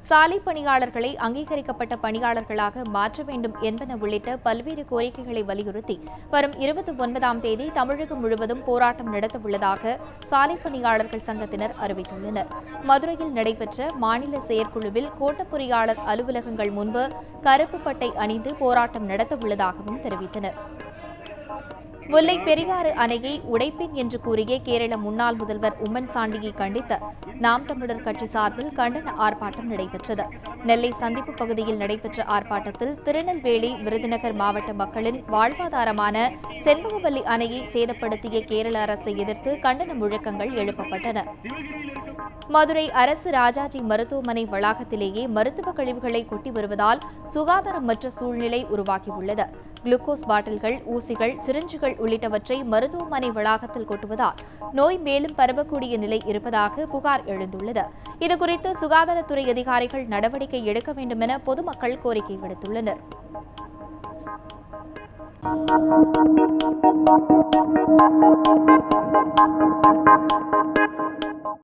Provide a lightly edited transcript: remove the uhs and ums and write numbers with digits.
சாலை பணியாளர்களை அங்கீகரிக்கப்பட்ட பணியாளர்களாக மாற்ற வேண்டும் என்பன உள்ளிட்ட பல்வேறு கோரிக்கைகளை வலியுறுத்தி வரும் 29ஆம் தேதி தமிழகம் முழுவதும் போராட்டம் நடத்தவுள்ளதாக சாலை பணியாளர்கள் சங்கத்தினர் அறிவித்துள்ளனர். மதுரையில் நடைபெற்ற மாநில செயற்குழுவில் கோட்ட பொறியாளர் அலுவலகங்கள் முன்பு கருப்பு பட்டை அணிந்து போராட்டம் நடத்தவுள்ளதாகவும் தெரிவித்தனர். முல்லை பெரியாறு அணையை உடைப்பேன் என்று கூறிய கேரள முன்னாள் முதல்வர் உம்மன் சாண்டியை கண்டித்து நாம் தமிழர் கட்சி சார்பில் கண்டன ஆர்ப்பாட்டம் நடைபெற்றது. நெல்லை சந்திப்பு பகுதியில் நடைபெற்ற ஆர்ப்பாட்டத்தில் திருநெல்வேலி, விருதுநகர் மாவட்ட மக்களின் வாழ்வாதாரமான செண்பகவல்லி அணையை சேதப்படுத்திய கேரள அரசை எதிர்த்து கண்டன முழக்கங்கள் எழுப்பப்பட்டன. மதுரை அரசு ராஜாஜி மருத்துவமனை வளாகத்திலேயே மருத்துவ கழிவுகளை கொட்டி வருவதால் சுகாதாரமற்ற சூழ்நிலை உருவாகியுள்ளது. குளுக்கோஸ் பாட்டில்கள், ஊசிகள், சிரிஞ்சுகள் உள்ளிட்டவற்றை மருத்துவமனை வளாகத்தில் கொட்டுவதால் நோய் மேலும் பரவக்கூடிய நிலை இருப்பதாக புகார் எழுந்துள்ளது. இதுகுறித்து சுகாதாரத்துறை அதிகாரிகள் நடவடிக்கை எடுக்க வேண்டும் என பொதுமக்கள் கோரிக்கை விடுத்துள்ளனர்.